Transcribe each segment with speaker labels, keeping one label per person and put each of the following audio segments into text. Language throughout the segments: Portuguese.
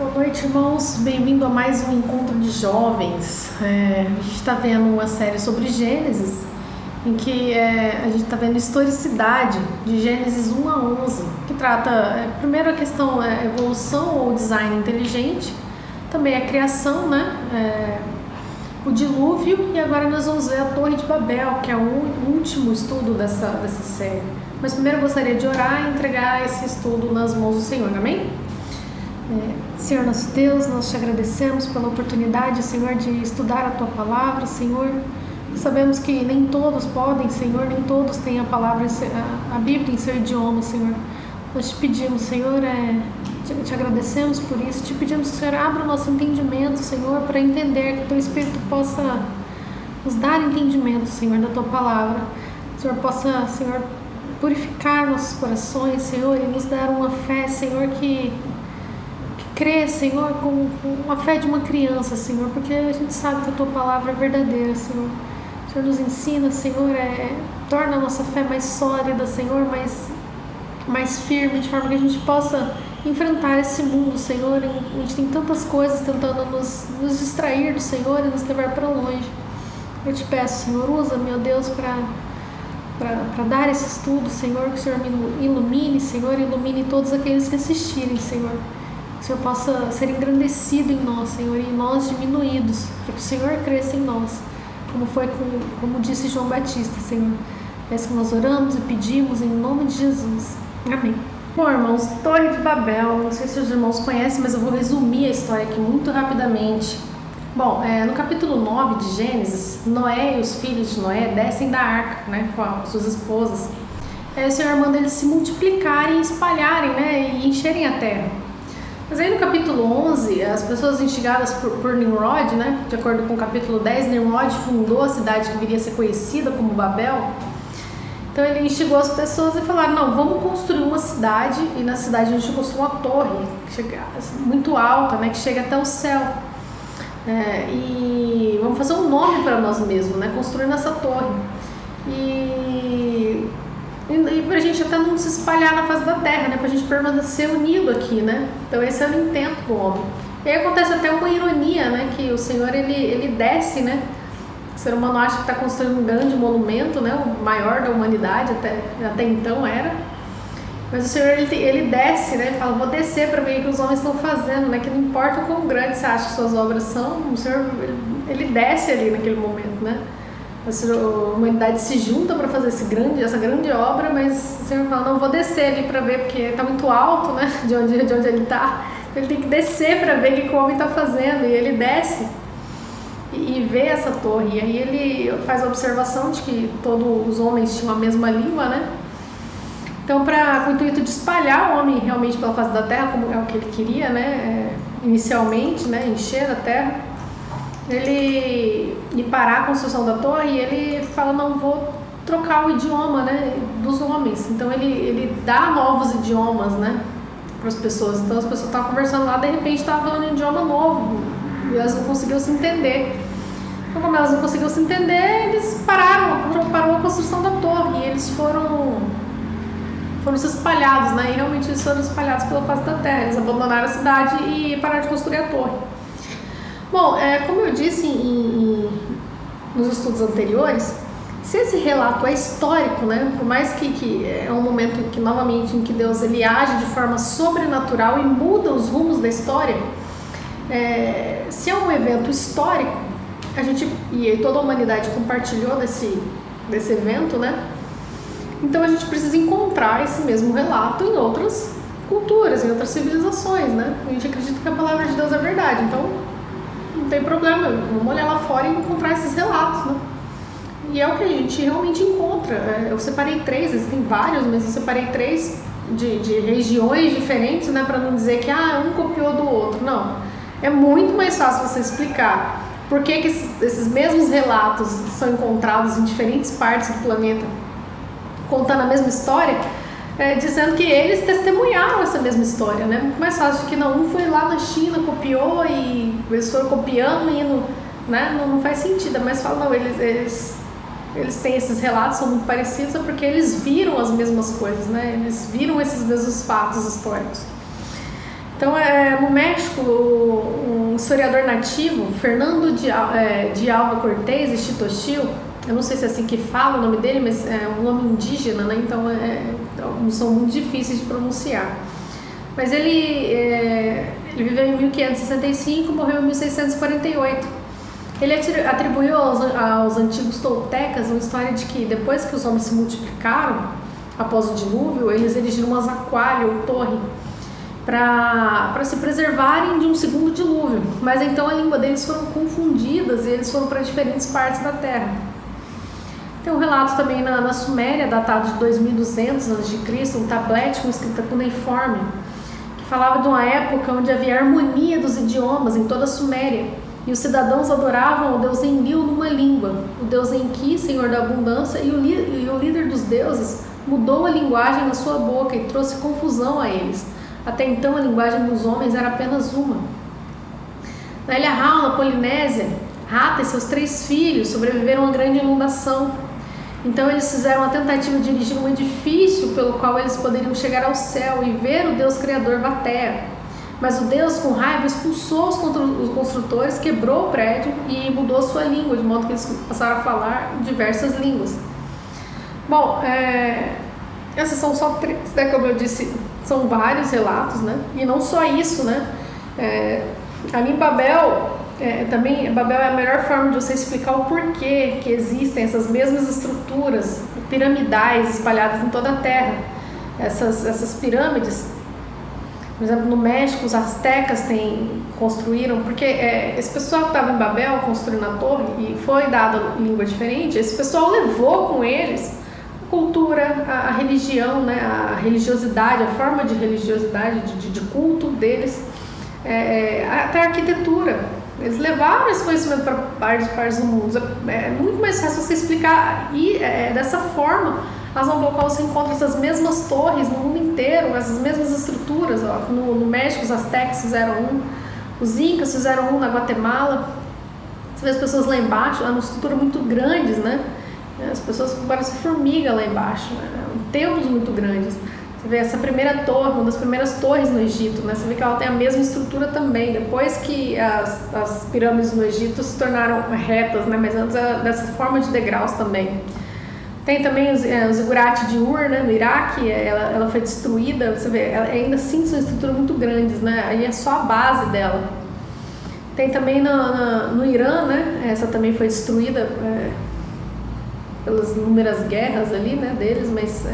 Speaker 1: Boa noite, irmãos. Bem-vindo a mais um encontro de jovens. A gente está vendo uma série sobre Gênesis, em que a gente está vendo historicidade de Gênesis 1 a 11, que trata, primeiro, a questão evolução ou design inteligente, também a criação, o dilúvio, e agora nós vamos ver a Torre de Babel, que é o último estudo dessa série. Mas primeiro eu gostaria de orar e entregar esse estudo nas mãos do Senhor, amém? Senhor nosso Deus, nós te agradecemos pela oportunidade, Senhor, de estudar a Tua Palavra, Senhor. Sabemos que nem todos podem, Senhor, nem todos têm a palavra, a Bíblia em seu idioma, Senhor. Nós te pedimos, Senhor, te agradecemos por isso, te pedimos que o Senhor abra o nosso entendimento, Senhor, para entender, que o Teu Espírito possa nos dar entendimento, Senhor, da Tua Palavra. Que o Senhor possa, Senhor, purificar nossos corações, Senhor, e nos dar uma fé, Senhor, que crê, Senhor, com a fé de uma criança, Senhor, porque a gente sabe que a Tua Palavra é verdadeira, Senhor. O Senhor nos ensina, Senhor, torna a nossa fé mais sólida, Senhor, mais firme, de forma que a gente possa enfrentar esse mundo, Senhor, onde tem tantas coisas tentando nos distrair do Senhor e nos levar para longe. Eu te peço, Senhor, usa, meu Deus, para dar esse estudo, Senhor, que o Senhor me ilumine, Senhor, ilumine todos aqueles que assistirem, Senhor. Que o Senhor possa ser engrandecido em nós, Senhor, e nós diminuídos, para que o Senhor cresça em nós, como disse João Batista, Senhor. É isso que nós oramos e pedimos em nome de Jesus. Amém. Bom, irmãos, Torre de Babel, não sei se os irmãos conhecem, mas eu vou resumir a história aqui muito rapidamente. Bom, no capítulo 9 de Gênesis, Noé e os filhos de Noé descem da arca, com as suas esposas. O Senhor manda eles se multiplicarem, espalharem, e encherem a terra. Mas aí no capítulo 11, as pessoas instigadas por Nimrod, de acordo com o capítulo 10, Nimrod fundou a cidade que viria a ser conhecida como Babel. Então ele instigou as pessoas e falaram, não, vamos construir uma cidade, e na cidade a gente construiu uma torre muito alta, que chega até o céu. E vamos fazer um nome para nós mesmos, construindo essa torre. E para a gente até não se espalhar na face da terra, para a gente permanecer unido aqui, Então esse era o intento do homem. E aí acontece até uma ironia, que o Senhor ele desce, O ser humano acha que está construindo um grande monumento, o maior da humanidade, até então era. Mas o Senhor ele desce, Ele fala, vou descer para ver o que os homens estão fazendo, Que não importa o quão grande você acha que suas obras são, o Senhor ele desce ali naquele momento, A humanidade se junta para fazer essa grande obra, mas o Senhor fala, não, vou descer ali para ver, porque está muito alto, de onde ele está. Ele tem que descer para ver o que o homem está fazendo, e ele desce e vê essa torre. E aí ele faz a observação de que todos os homens tinham a mesma língua, Então, com o intuito de espalhar o homem realmente pela face da terra, como é o que ele queria, inicialmente, encher a terra, ele parar a construção da torre, e ele fala, não, vou trocar o idioma, dos homens. Então ele dá novos idiomas, para as pessoas. Então as pessoas estavam conversando lá, de repente estavam falando um idioma novo, e elas não conseguiam se entender. Então, como elas não conseguiam se entender, eles parou a construção da torre, e eles foram se espalhados, e realmente eles foram espalhados pela face da terra. Eles abandonaram a cidade e pararam de construir a torre. Bom, como eu disse nos estudos anteriores, se esse relato é histórico, por mais que é um momento que novamente em que Deus ele age de forma sobrenatural e muda os rumos da história, se é um evento histórico, e toda a humanidade compartilhou desse evento, então a gente precisa encontrar esse mesmo relato em outras culturas, em outras civilizações, A gente acredita que a palavra de Deus é verdade, então não tem problema, vamos olhar lá fora e encontrar esses relatos, E é o que a gente realmente encontra. Eu separei 3, existem vários, mas eu separei 3 de regiões diferentes, para não dizer que um copiou do outro. Não, é muito mais fácil você explicar por que esses mesmos relatos são encontrados em diferentes partes do planeta, contando a mesma história, dizendo que eles testemunharam essa mesma história, Muito mais fácil do que um foi lá na China, copiou, e eles foram copiando e não faz sentido. Mas fala, não, eles têm esses relatos, são muito parecidos, porque eles viram as mesmas coisas, Eles viram esses mesmos fatos históricos. Então, no México, historiador nativo, Fernando de Alva Cortés Ixitochil, eu não sei se é assim que fala o nome dele, mas é um nome indígena, né? Então são muito difíceis de pronunciar. Mas ele viveu em 1565 e morreu em 1648. Ele atribuiu aos antigos toltecas uma história de que depois que os homens se multiplicaram, após o dilúvio, eles erigiram uma zaqualha ou torre para se preservarem de um segundo dilúvio. Mas então a língua deles foram confundidas e eles foram para diferentes partes da terra. Tem um relato também na Suméria, datado de 2200 a.C., um tablete com escrita cuneiforme, que falava de uma época onde havia harmonia dos idiomas em toda a Suméria, e os cidadãos adoravam o deus Enlil numa língua, o deus Enki, senhor da abundância, e o líder dos deuses mudou a linguagem na sua boca e trouxe confusão a eles. Até então a linguagem dos homens era apenas uma. Na ilha Hao, na Polinésia, Rata e seus 3 filhos sobreviveram a uma grande inundação. Então eles fizeram a tentativa de erigir um edifício pelo qual eles poderiam chegar ao céu e ver o Deus Criador Vatea. Mas o Deus, com raiva, expulsou os construtores, quebrou o prédio e mudou sua língua, de modo que eles passaram a falar diversas línguas. Bom, essas são só 3, né? Como eu disse, são vários relatos, né? E não só isso, né? Ali em Babel, Babel é a melhor forma de você explicar o porquê que existem essas mesmas estruturas piramidais espalhadas em toda a Terra. Essas pirâmides, por exemplo, no México, os astecas construíram, porque esse pessoal que estava em Babel construindo a torre e foi dada língua diferente, esse pessoal levou com eles a cultura, a religião, né? A religiosidade, a forma de religiosidade, de culto deles, até a arquitetura. Eles levaram esse conhecimento para várias partes do mundo. É muito mais fácil você explicar. E dessa forma, nós vamos colocar você encontra essas mesmas torres no mundo inteiro, essas mesmas estruturas. Ó. No México, os astecas fizeram os incas fizeram na Guatemala. Você vê as pessoas lá embaixo, uma estrutura muito grandes, né? As pessoas parecem formiga lá embaixo, né? Templos muito grandes. Você vê essa primeira torre, uma das primeiras torres no Egito, né? Você vê que ela tem a mesma estrutura também, depois que as pirâmides no Egito se tornaram retas, né? Mas antes era dessa forma de degraus também. Tem também os Zigurate de Ur, né? No Iraque, ela foi destruída, você vê, ainda assim são estruturas muito grandes, né? Aí é só a base dela. Tem também no Irã, né? Essa também foi destruída pelas inúmeras guerras ali, né? Deles, mas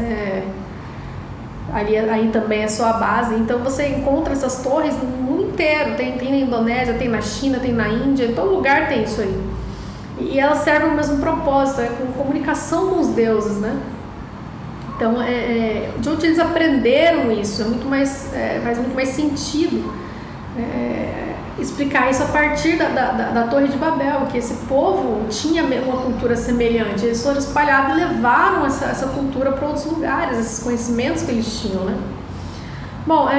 Speaker 1: aí também é só a base. Então você encontra essas torres no mundo inteiro, tem na Indonésia, tem na China, tem na Índia, em todo lugar tem isso aí. E elas servem o mesmo propósito, com comunicação com os deuses, né? Então, de onde eles aprenderam isso, faz muito mais sentido explicar isso a partir da Torre de Babel, que esse povo tinha uma cultura semelhante. Eles foram espalhados e levaram essa cultura para outros lugares, esses conhecimentos que eles tinham, né? Bom,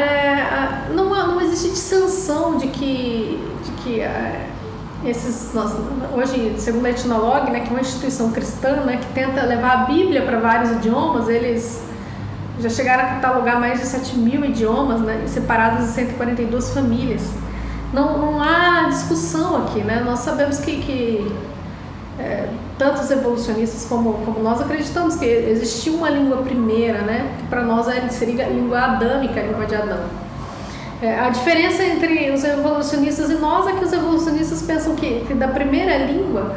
Speaker 1: não existe dissensão de que hoje, segundo a Etnologue, né, que é uma instituição cristã, né, que tenta levar a Bíblia para vários idiomas, eles já chegaram a catalogar mais de 7.000 idiomas, né, separados em 142 famílias. Não há discussão aqui, né? Nós sabemos que tanto os evolucionistas como nós acreditamos que existiu uma língua primeira, né? Que para nós seria a língua adâmica, a língua de Adão. A diferença entre os evolucionistas e nós é que os evolucionistas pensam que da primeira língua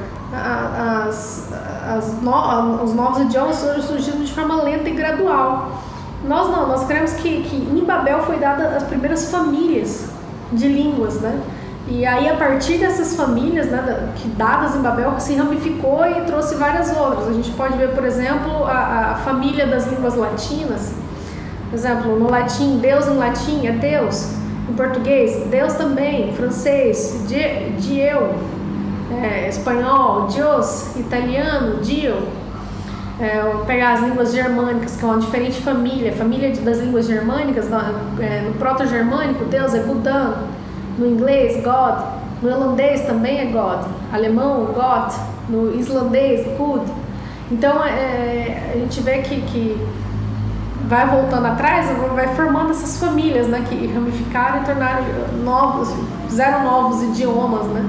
Speaker 1: os novos idiomas foram surgindo de forma lenta e gradual. Nós não, nós cremos que em Babel foi dada as primeiras famílias de línguas, né? E aí a partir dessas famílias, né, dadas em Babel, se ramificou e trouxe várias outras. A gente pode ver, por exemplo, a família das línguas latinas. Por exemplo, no latim, Deus em latim é Deus. Em português, Deus também. Em francês, Dieu. Espanhol, Dios. Italiano, Dio. Pegar as línguas germânicas, que é uma diferente família das línguas germânicas, no proto-germânico, Deus é Budan, no inglês, God, no holandês também é God, alemão, Gott, no islandês, Gud. Então, a gente vê que vai voltando atrás, vai formando essas famílias, né, que ramificaram e tornaram fizeram novos idiomas, né?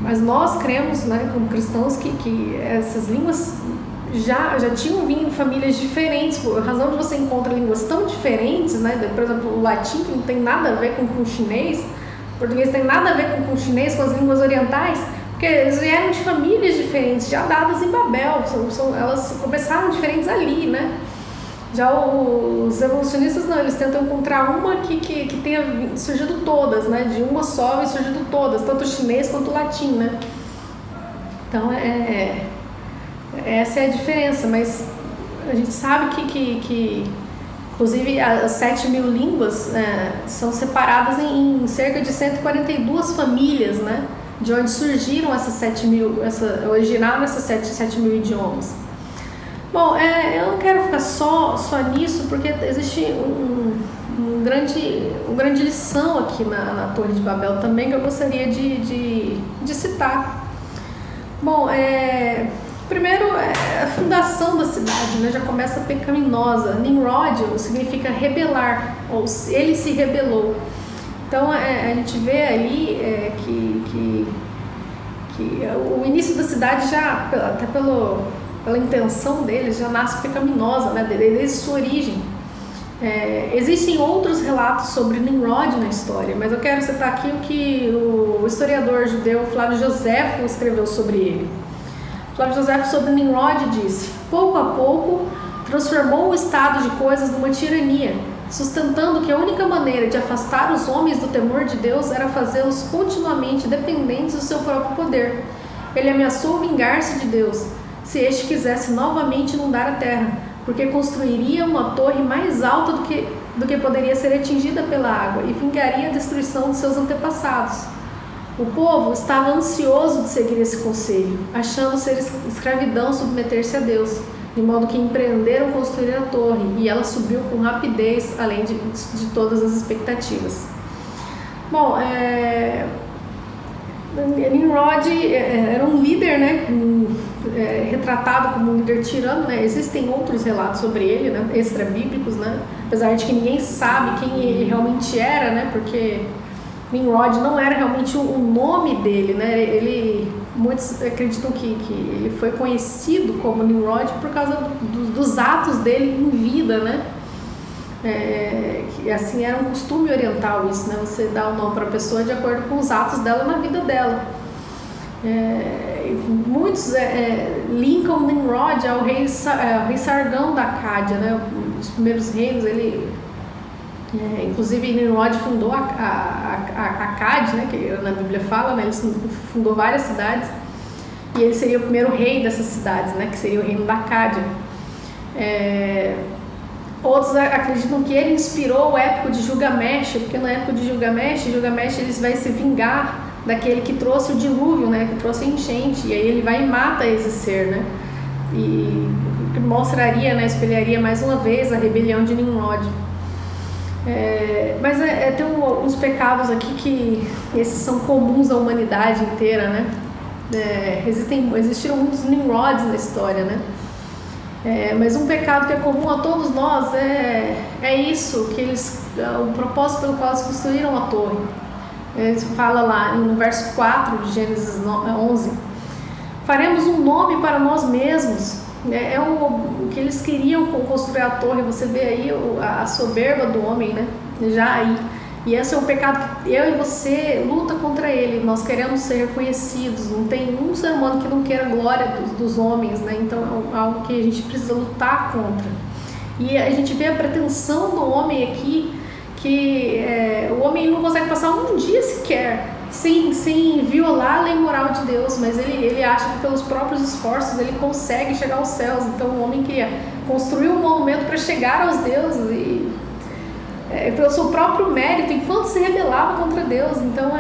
Speaker 1: Mas nós cremos, né, como cristãos, que essas línguas já tinham vindo em famílias diferentes, por razão de você encontra línguas tão diferentes, né? Por exemplo, o latim, que não tem nada a ver com o chinês, o português tem nada a ver com o chinês, com as línguas orientais, porque eles vieram de famílias diferentes, já dadas em Babel, elas começaram diferentes ali, né? Já os evolucionistas não, eles tentam encontrar uma que tenha surgido todas, né? De uma só e surgido todas, tanto o chinês quanto o latim, né? Então essa é a diferença, mas a gente sabe que inclusive as 7.000 línguas são separadas em cerca de 142 famílias, né? De onde surgiram essas 7.000, originaram essas 7.000 idiomas. Bom, eu não quero ficar só nisso, porque existe uma grande lição aqui na Torre de Babel também, que eu gostaria de citar. Bom, primeiro, a fundação da cidade, né, já começa pecaminosa. Nimrod significa rebelar, ou ele se rebelou. Então, a gente vê ali que o início da cidade já, até pela intenção deles, já nasce pecaminosa, né, desde sua origem. Existem outros relatos sobre Nimrod na história, mas eu quero citar aqui o que o historiador judeu Flávio Joséfo escreveu sobre ele. Flávio Joséfo sobre Nimrod disse: pouco a pouco transformou o estado de coisas numa tirania, sustentando que a única maneira de afastar os homens do temor de Deus era fazê-los continuamente dependentes do seu próprio poder. Ele ameaçou vingar-se de Deus, se este quisesse novamente inundar a terra, porque construiria uma torre mais alta do que poderia ser atingida pela água e vingaria a destruição de seus antepassados. O povo estava ansioso de seguir esse conselho, achando ser escravidão submeter-se a Deus, de modo que empreenderam construir a torre, e ela subiu com rapidez, além de todas as expectativas. Bom, Nimrod era um líder, né, retratado como um líder tirano, né? Existem outros relatos sobre ele, né, extra-bíblicos, né? Apesar de que ninguém sabe quem ele realmente era, né? Porque Nimrod não era realmente o nome dele, né? Muitos acreditam que ele foi conhecido como Nimrod por causa dos atos dele em vida, né? Que assim era um costume oriental isso, né? Você dá o nome para a pessoa de acordo com os atos dela na vida dela. Muitos linkam Nimrod ao rei Sargão da Acádia, né? Os primeiros reinos, inclusive Nimrod fundou a Acádia, né? Que na Bíblia fala, né? Ele fundou várias cidades e ele seria o primeiro rei dessas cidades, né? Que seria o reino da Acádia. Outros acreditam que ele inspirou o épico de Gilgamesh, porque no épico de Gilgamesh ele vai se vingar daquele que trouxe o dilúvio, né, que trouxe a enchente, e aí ele vai e mata esse ser, né, e mostraria, né, espelharia mais uma vez a rebelião de Nimrod. Mas tem uns pecados aqui que esses são comuns à humanidade inteira, né, existiram muitos Nimrods na história, né. Mas um pecado que é comum a todos nós é isso, que o propósito pelo qual eles construíram a torre. Ele fala lá no verso 4 de Gênesis 11: faremos um nome para nós mesmos. O que eles queriam construir a torre. Você vê aí a soberba do homem, né? Já aí. E esse é um pecado que eu e você luta contra ele. Nós queremos ser reconhecidos. Não tem um ser humano que não queira a glória dos homens, né? Então é algo que a gente precisa lutar contra. E a gente vê a pretensão do homem aqui, que o homem não consegue passar um dia sequer sem violar a lei moral de Deus, mas ele acha que pelos próprios esforços ele consegue chegar aos céus. Então o homem queria construir um monumento para chegar aos deuses e pelo seu próprio mérito, enquanto se rebelava contra Deus. Então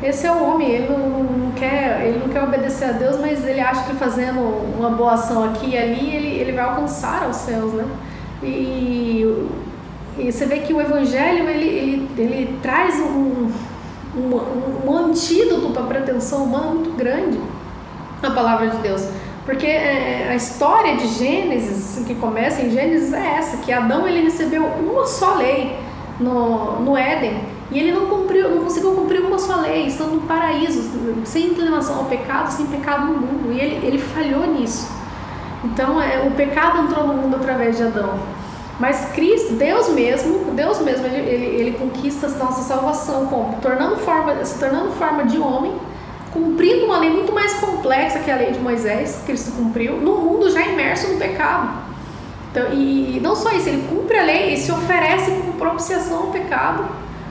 Speaker 1: esse é o homem, ele não quer obedecer a Deus, mas ele acha que fazendo uma boa ação aqui e ali ele vai alcançar aos céus, né? E você vê que o Evangelho ele traz um antídoto para a pretensão humana muito grande, a palavra de Deus. Porque a história de Gênesis, que começa em Gênesis, é essa, que Adão ele recebeu uma só lei no Éden, e ele não conseguiu cumprir uma só lei, estando no paraíso, sem inclinação ao pecado, sem pecado no mundo, e ele falhou nisso. Então o pecado entrou no mundo através de Adão. Mas Cristo, Deus mesmo, ele conquista a nossa salvação, se tornando forma de homem, cumprindo uma lei muito mais complexa que a lei de Moisés, que Cristo cumpriu, no mundo já imerso no pecado. Então, e não só isso, ele cumpre a lei e se oferece como propiciação ao pecado,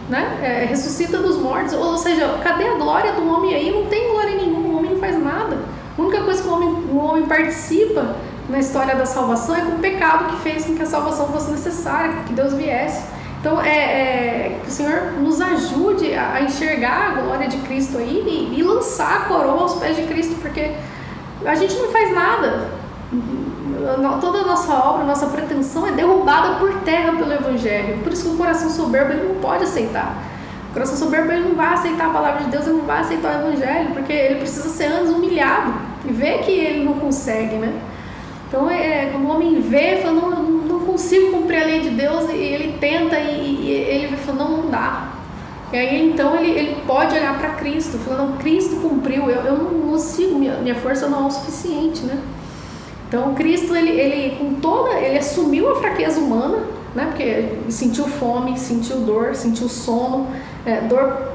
Speaker 1: né? Ressuscita dos mortos, ou seja, cadê a glória do homem aí? Não tem glória nenhuma, o homem não faz nada. A única coisa que o homem participa na história da salvação é com o pecado que fez com que a salvação fosse necessária, que Deus viesse. Então, que o Senhor nos ajude a enxergar a glória de Cristo aí e lançar a coroa aos pés de Cristo, porque a gente não faz nada. Toda a nossa obra, a nossa pretensão é derrubada por terra pelo Evangelho. Por isso que o coração soberbo ele não pode aceitar. O coração soberbo ele não vai aceitar a palavra de Deus, ele não vai aceitar o Evangelho, porque ele precisa ser antes humilhado e ver que ele não consegue, né? Então, quando o homem vê, fala, não consigo cumprir a lei de Deus, e ele tenta e ele fala, não dá. E aí, então, ele pode olhar para Cristo, falando, não, Cristo cumpriu, eu não consigo, minha força não é o suficiente, né? Então, Cristo, ele assumiu a fraqueza humana, né? Porque sentiu fome, sentiu dor, sentiu sono, dor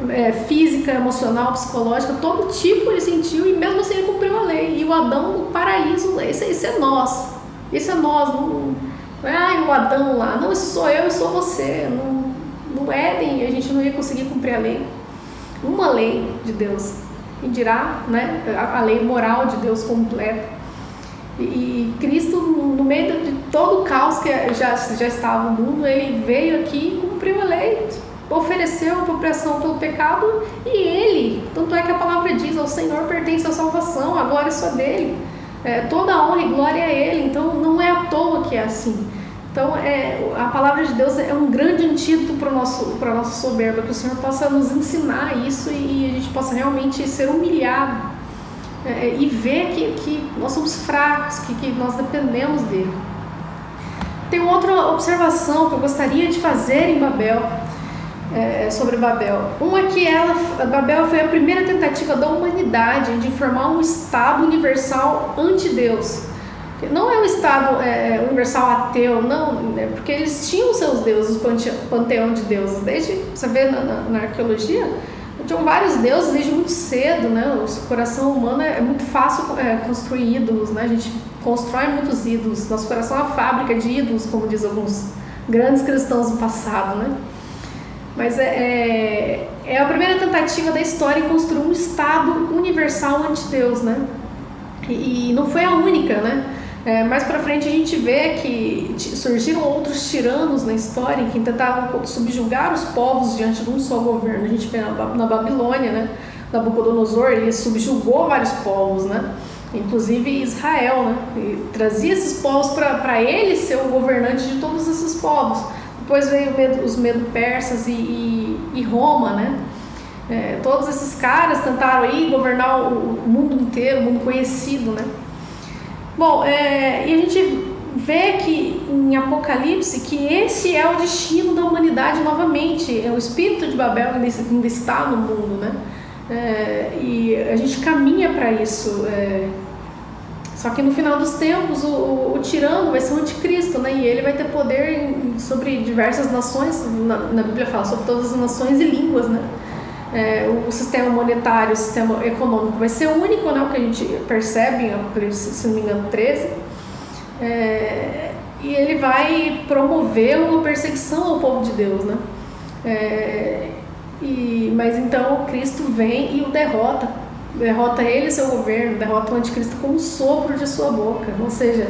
Speaker 1: física, emocional, psicológica, todo tipo ele sentiu, e mesmo assim ele cumpriu a lei. E o Adão no paraíso, esse é nós. Esse é nós. Não é o Adão lá. Não, esse sou eu e sou você. No Éden a gente não ia conseguir cumprir a lei. Uma lei de Deus. E dirá, né, a lei moral de Deus completa. E Cristo, no meio de todo o caos que já estava no mundo, ele veio aqui e cumpriu a lei, ofereceu a apropriação pelo pecado, e ele, tanto é que a palavra diz, ao Senhor pertence a salvação, a glória é só dele, toda a honra e glória é ele, então não é à toa que é assim. Então a palavra de Deus é um grande antídoto para a nossa soberba, que o Senhor possa nos ensinar isso e a gente possa realmente ser humilhado, e ver que nós somos fracos, que nós dependemos dele. Tem outra observação que eu gostaria de fazer em Babel, sobre Babel. Uma é que Babel foi a primeira tentativa da humanidade de formar um Estado universal ante-Deus. Não é um Estado universal ateu, não, porque eles tinham seus deuses, o panteão de deuses. Desde, você vê na arqueologia, tinham vários deuses desde muito cedo, né? O coração humano é muito fácil construir ídolos, né? A gente constrói muitos ídolos. Nosso coração é uma fábrica de ídolos, como diz alguns grandes cristãos do passado, né? Mas é a primeira tentativa da história em construir um Estado universal ante Deus, né? E não foi a única, né? Mais pra frente a gente vê que surgiram outros tiranos na história que tentavam subjugar os povos diante de um só governo. A gente vê na Babilônia, né? Nabucodonosor, ele subjugou vários povos, né? Inclusive Israel, né? E trazia esses povos para ele ser o governante de todos esses povos. Depois veio os Medo-Persas e Roma, né? Todos esses caras tentaram aí governar o mundo inteiro, o mundo conhecido, né? Bom, e a gente vê que em Apocalipse que esse é o destino da humanidade novamente. O espírito de Babel ainda está no mundo, né? E a gente caminha para isso. Só que no final dos tempos o tirano vai ser o anticristo, né? E ele vai ter poder sobre diversas nações. Na Bíblia fala sobre todas as nações e línguas, né? O sistema monetário, o sistema econômico vai ser único, né? O que a gente percebe em Apocalipse, se não me engano, 13. E ele vai promover uma perseguição ao povo de Deus, né? Mas então Cristo vem e o derrota ele e seu governo, derrota o anticristo com um sopro de sua boca. Ou seja,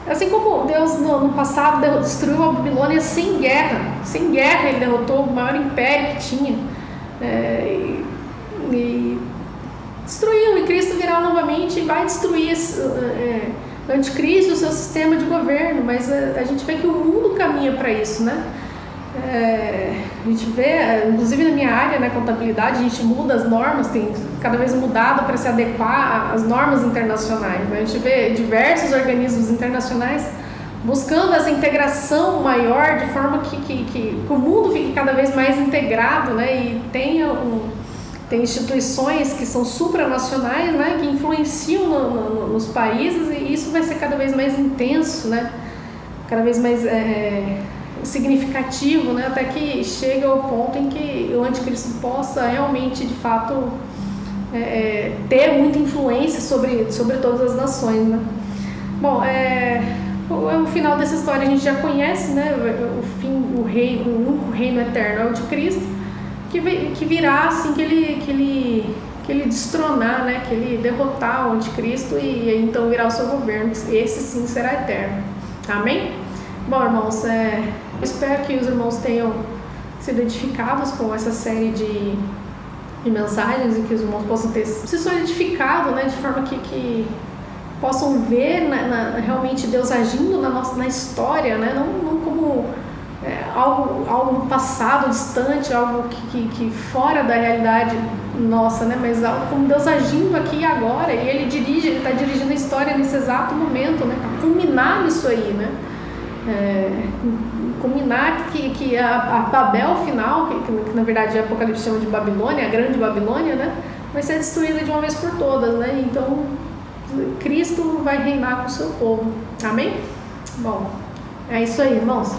Speaker 1: assim como Deus no passado destruiu a Babilônia sem guerra ele derrotou o maior império que tinha, e destruiu, e Cristo virá novamente e vai destruir o anticristo, o seu sistema de governo. Mas a gente vê que o mundo caminha para isso, né? A gente vê, inclusive na minha área, né, contabilidade, a gente muda as normas, tem cada vez mudado para se adequar às normas internacionais, né? A gente vê diversos organismos internacionais buscando essa integração maior, de forma que o mundo fique cada vez mais integrado, né? E tem instituições que são supranacionais, né, que influenciam nos países, e isso vai ser cada vez mais intenso, né? Cada vez mais significativo, né? Até que chega ao ponto em que o anticristo possa realmente, de fato, ter muita influência sobre todas as nações, né? Bom, o final dessa história a gente já conhece, né? O único reino eterno é o de Cristo, que virá assim que ele destronar, né? Que ele derrotar o anticristo, e então virá o seu governo. Esse sim será eterno. Amém? Bom, irmãos, espero que os irmãos tenham sido edificados com essa série de mensagens, e que os irmãos possam ter se solidificado, né? De forma que possam ver realmente Deus agindo na história, né? Não como algo no passado distante, algo que fora da realidade nossa, né? Mas algo como Deus agindo aqui e agora, e Ele está dirigindo a história nesse exato momento, né? Para culminar nisso aí, né? Culminar que a Babel final, que na verdade o Apocalipse chama de Babilônia, a grande Babilônia, né? Vai ser destruída de uma vez por todas, né? Então Cristo vai reinar com o seu povo. Amém? Bom, é isso aí, irmãos.